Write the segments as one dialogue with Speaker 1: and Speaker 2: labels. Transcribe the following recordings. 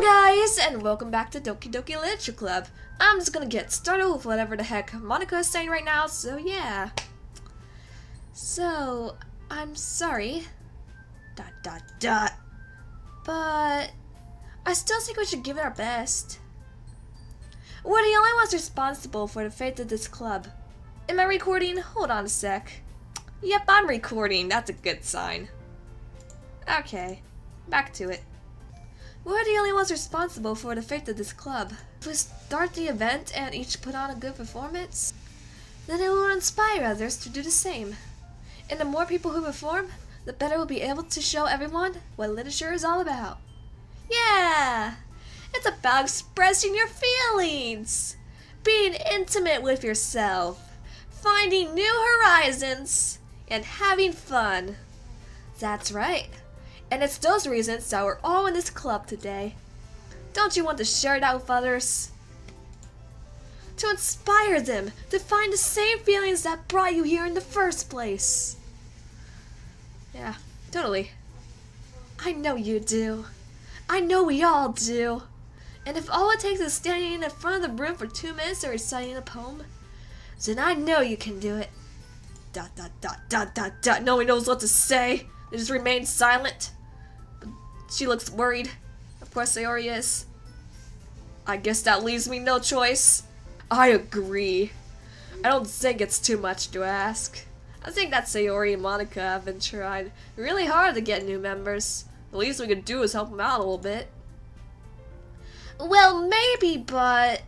Speaker 1: Hello guys, and welcome back to Doki Doki Literature Club. I'm just gonna get started with whatever the heck Monica is saying right now, so yeah. So, I'm sorry. ... But I still think we should give it our best. We're the only ones responsible for the fate of this club. Am I recording? Hold on a sec. Yep, I'm recording. That's a good sign. Okay, back to it. We're the only ones responsible for the fate of this club. If we start the event and each put on a good performance, then it will inspire others to do the same. And the more people who perform, the better we'll be able to show everyone what literature is all about. Yeah! It's about expressing your feelings, being intimate with yourself, finding new horizons, and having fun. That's right. And it's those reasons that we're all in this club today. Don't you want to share that with others? To inspire them to find the same feelings that brought you here in the first place. Yeah, totally. I know you do. I know we all do. And if all it takes is standing in front of the room for 2 minutes and reciting a poem, then I know you can do it. ... No one knows what to say. They just remain silent. She looks worried. Of course Sayori is. I guess that leaves me no choice. I agree. I don't think it's too much to ask. I think that Sayori and Monica have been trying really hard to get new members. The least we could do is help them out a little bit. Well, maybe, but...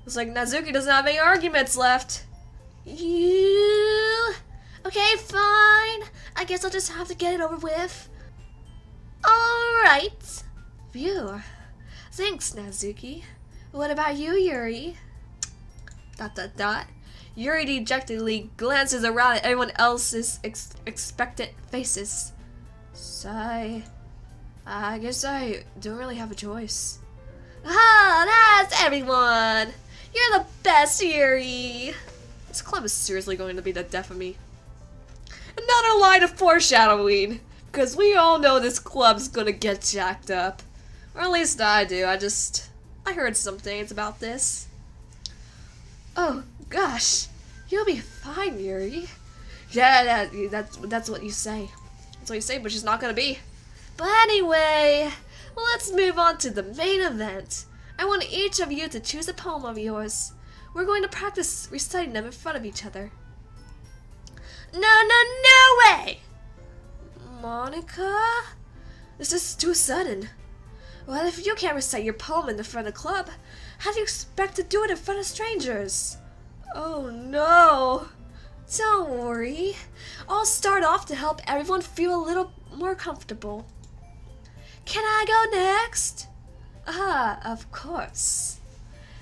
Speaker 1: Looks like Nazuki doesn't have any arguments left. You... Okay, fine. I guess I'll just have to get it over with. Alright. Phew. Thanks, Nazuki. What about you, Yuri? ... Yuri dejectedly glances around at everyone else's expectant faces. Sigh. I guess I don't really have a choice. Ah, that's everyone! You're the best, Yuri! This club is seriously going to be the death of me. Another line of foreshadowing! Because we all know this club's gonna get jacked up. Or at least I do. I heard some things about this. Oh, gosh. You'll be fine, Yuri. Yeah, that's what you say. That's what you say, but she's not gonna be. But anyway, let's move on to the main event. I want each of you to choose a poem of yours. We're going to practice reciting them in front of each other. No way! Monica? This is too sudden. Well, if you can't recite your poem in the front of the club, how do you expect to do it in front of strangers? Oh no! Don't worry. I'll start off to help everyone feel a little more comfortable. Can I go next? Ah, of course.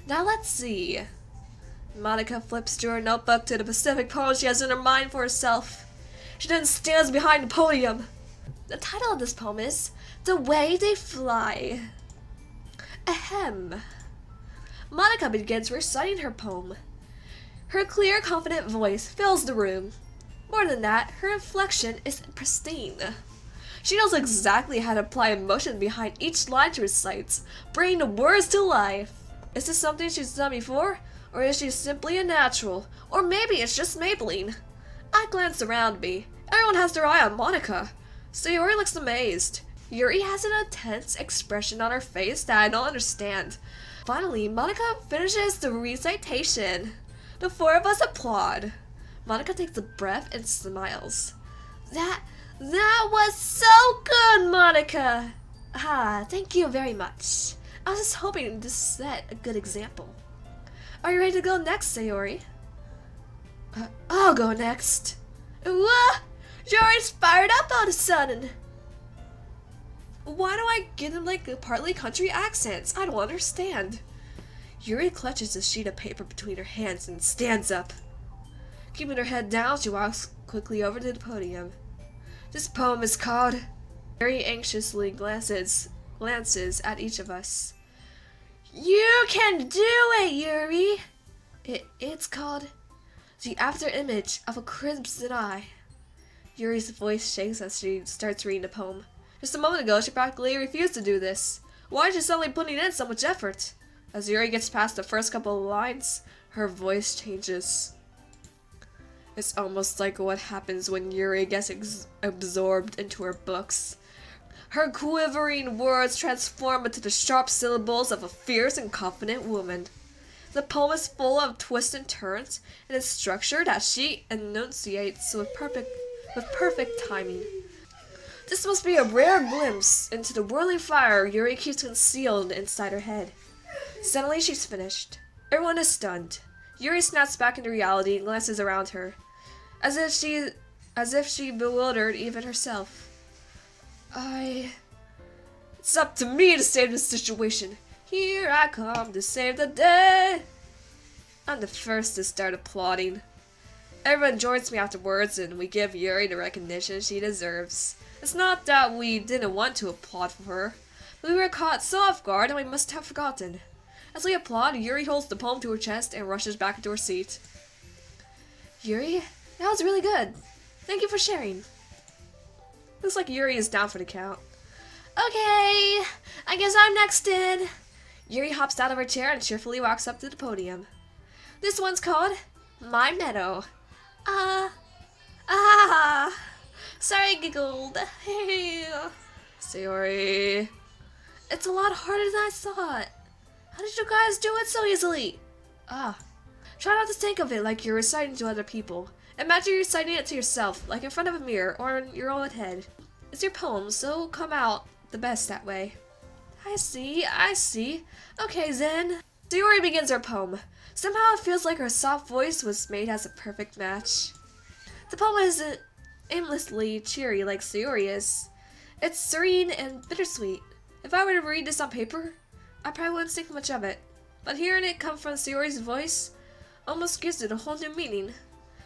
Speaker 1: Now let's see. Monica flips through her notebook to the specific poem she has in her mind for herself. She then stands behind the podium. The title of this poem is The Way They Fly. Ahem. Monica begins reciting her poem. Her clear, confident voice fills the room. More than that, her inflection is pristine. She knows exactly how to apply emotion behind each line she recites, bringing the words to life. Is this something she's done before? Or is she simply a natural? Or maybe it's just Maybelline. I glance around me. Everyone has their eye on Monica. Sayori looks amazed. Yuri has an intense expression on her face that I don't understand. Finally, Monica finishes the recitation. The 4 of us applaud. Monica takes a breath and smiles. That was so good, Monica! Ah, thank you very much. I was just hoping to set a good example. Are you ready to go next, Sayori? I'll go next. What? Yuri's fired up all of a sudden. Why do I get him like a partly country accents? I don't understand. Yuri clutches a sheet of paper between her hands and stands up. Keeping her head down, she walks quickly over to the podium. This poem is called... Yuri anxiously glances at each of us. You can do it, Yuri! It's called The After Image of a Crimson Eye. Yuri's voice shakes as she starts reading the poem. Just a moment ago, she practically refused to do this. Why is she suddenly putting in so much effort? As Yuri gets past the first couple of lines, her voice changes. It's almost like what happens when Yuri gets absorbed into her books. Her quivering words transform into the sharp syllables of a fierce and confident woman. The poem is full of twists and turns, and is structured as she enunciates with perfect timing. This must be a rare glimpse into the whirling fire Yuri keeps concealed inside her head. Suddenly she's finished. Everyone is stunned. Yuri snaps back into reality and glances around her, as if she bewildered even herself. It's up to me to save this situation. Here I come to save the day. I'm the first to start applauding. Everyone joins me afterwards, and we give Yuri the recognition she deserves. It's not that we didn't want to applaud for her, but we were caught so off guard and we must have forgotten. As we applaud, Yuri holds the poem to her chest and rushes back into her seat. Yuri, that was really good. Thank you for sharing. Looks like Yuri is down for the count. Okay, I guess I'm next in. Yuri hops out of her chair and cheerfully walks up to the podium. This one's called My Meadow. Sorry, giggled. Sorry. It's a lot harder than I thought. How did you guys do it so easily? Try not to think of it like you're reciting to other people. Imagine you're reciting it to yourself, like in front of a mirror or in your own head. It's your poem, so come out the best that way. I see. Okay, then. Sayori begins her poem. Somehow it feels like her soft voice was made as a perfect match. The poem isn't aimlessly cheery like Sayori is. It's serene and bittersweet. If I were to read this on paper, I probably wouldn't think much of it. But hearing it come from Sayori's voice almost gives it a whole new meaning.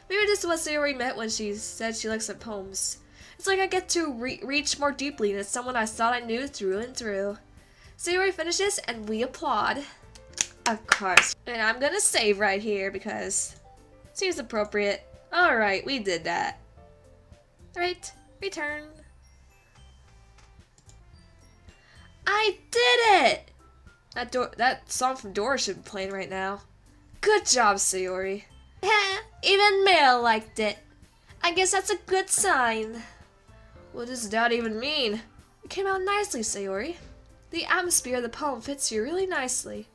Speaker 1: Maybe this is what Sayori meant when she said she likes her poems. It's like I get to reach more deeply into someone I thought I knew through and through. Sayori finishes and we applaud. Of course. And I'm gonna save right here because it seems appropriate. Alright, we did that. Alright, return. I did it! That song from Dora should be playing right now. Good job, Sayori. Even Mel liked it. I guess that's a good sign. What does that even mean? It came out nicely, Sayori. The atmosphere of the poem fits you really nicely.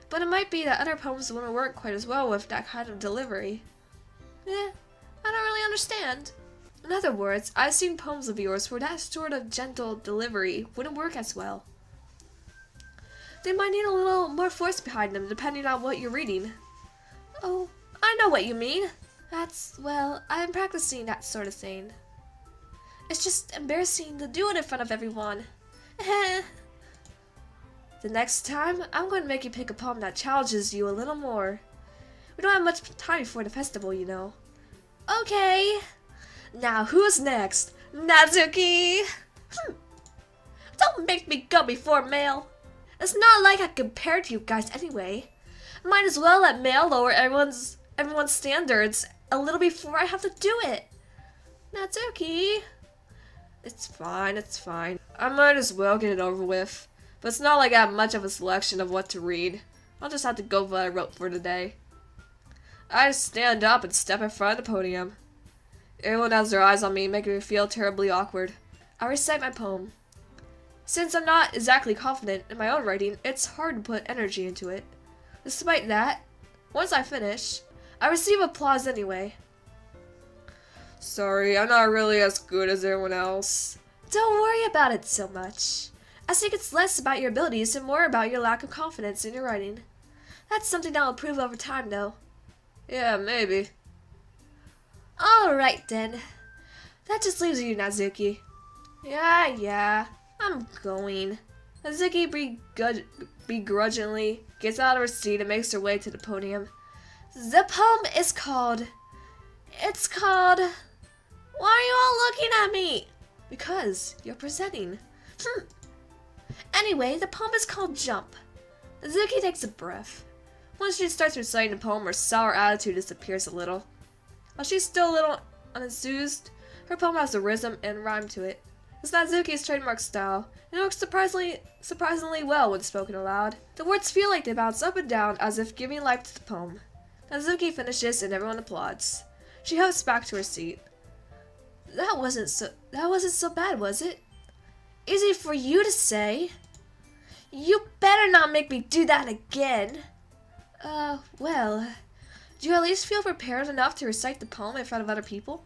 Speaker 1: But it might be that other poems wouldn't work quite as well with that kind of delivery. I don't really understand. In other words, I've seen poems of yours where that sort of gentle delivery wouldn't work as well. They might need a little more force behind them depending on what you're reading. Oh, I know what you mean. Well, I'm practicing that sort of thing. It's just embarrassing to do it in front of everyone. The next time, I'm going to make you pick a poem that challenges you a little more. We don't have much time before the festival, you know. Okay. Now, who's next? Natsuki! Don't make me go before Mail. It's not like I compare to you guys anyway. Might as well let Mail lower everyone's standards a little before I have to do it. Natsuki! It's fine. I might as well get it over with. But it's not like I have much of a selection of what to read. I'll just have to go with what I wrote for today. I stand up and step in front of the podium. Everyone has their eyes on me, making me feel terribly awkward. I recite my poem. Since I'm not exactly confident in my own writing, it's hard to put energy into it. Despite that, once I finish, I receive applause anyway. Sorry, I'm not really as good as everyone else. Don't worry about it so much. I think it's less about your abilities and more about your lack of confidence in your writing. That's something that will improve over time, though. Yeah, maybe. Alright then. That just leaves you, Natsuki. Yeah, I'm going. Natsuki begrudgingly gets out of her seat and makes her way to the podium. The poem is called... Why are you all looking at me? Because you're presenting. Anyway, the poem is called Jump. Natsuki takes a breath. Once she starts reciting the poem, her sour attitude disappears a little. While she's still a little unenthused, her poem has a rhythm and rhyme to it. It's Natsuki's trademark style, and it works surprisingly well when spoken aloud. The words feel like they bounce up and down as if giving life to the poem. Natsuki finishes and everyone applauds. She hops back to her seat. That wasn't so bad, was it? Easy for you to say. You better not make me do that again. Well, do you at least feel prepared enough to recite the poem in front of other people?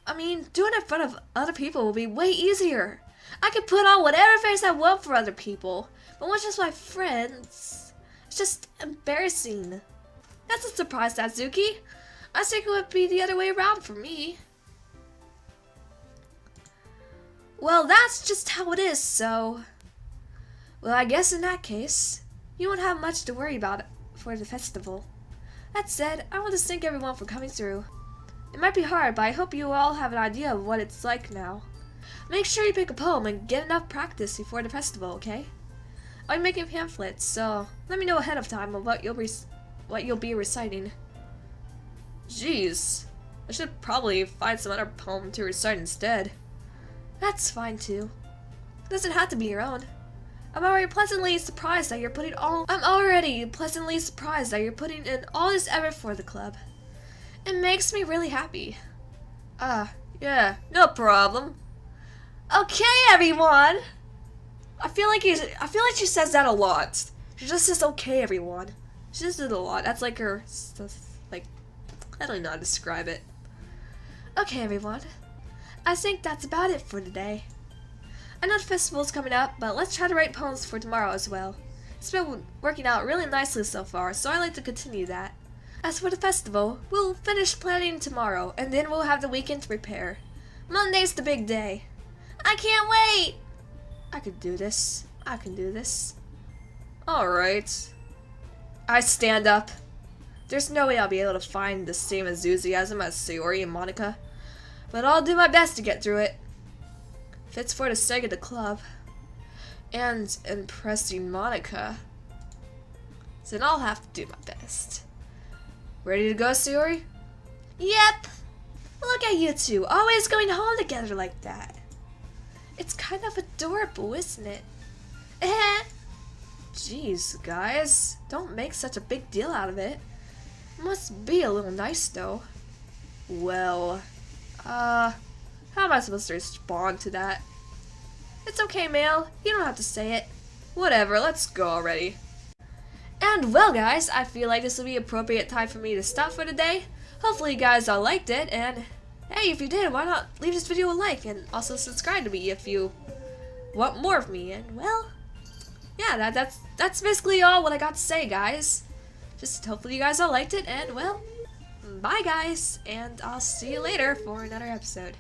Speaker 1: I mean, doing it in front of other people will be way easier. I can put on whatever face I want for other people, but when it's just my friends, it's just embarrassing. That's a surprise, Natsuki. I think it would be the other way around for me. Well, that's just how it is, so... Well, I guess in that case, you won't have much to worry about for the festival. That said, I want to thank everyone for coming through. It might be hard, but I hope you all have an idea of what it's like now. Make sure you pick a poem and get enough practice before the festival, okay? I'm making pamphlets, so let me know ahead of time of what you'll be reciting. Jeez, I should probably find some other poem to recite instead. That's fine too. It doesn't have to be your own. I'm already pleasantly surprised that you're putting in all this effort for the club. It makes me really happy. Yeah, no problem. Okay, everyone. I feel like she says that a lot. She just says okay, everyone. She just does it a lot. That's like her, like, I don't know how to describe it. Okay, everyone. I think that's about it for today. I know the festival's coming up, but let's try to write poems for tomorrow as well. It's been working out really nicely so far, so I'd like to continue that. As for the festival, we'll finish planning tomorrow, and then we'll have the weekend to prepare. Monday's the big day. I can't wait! I can do this. I can do this. Alright. I stand up. There's no way I'll be able to find the same enthusiasm as Sayori and Monica, but I'll do my best to get through it. If it's for the sake of the club and impressing Monica, then I'll have to do my best. Ready to go, Sayori? Yep! Look at you two, always going home together like that. It's kind of adorable, isn't it? Jeez, guys, don't make such a big deal out of it. Must be a little nice, though. Well, how am I supposed to respond to that? It's okay, Mail. You don't have to say it. Whatever, let's go already. And well, guys, I feel like this will be appropriate time for me to stop for today. Hopefully you guys all liked it, and hey, if you did, why not leave this video a like and also subscribe to me if you want more of me. And well, yeah, that's basically all what I got to say, guys. Just hopefully you guys all liked it, and well, bye guys, and I'll see you later for another episode.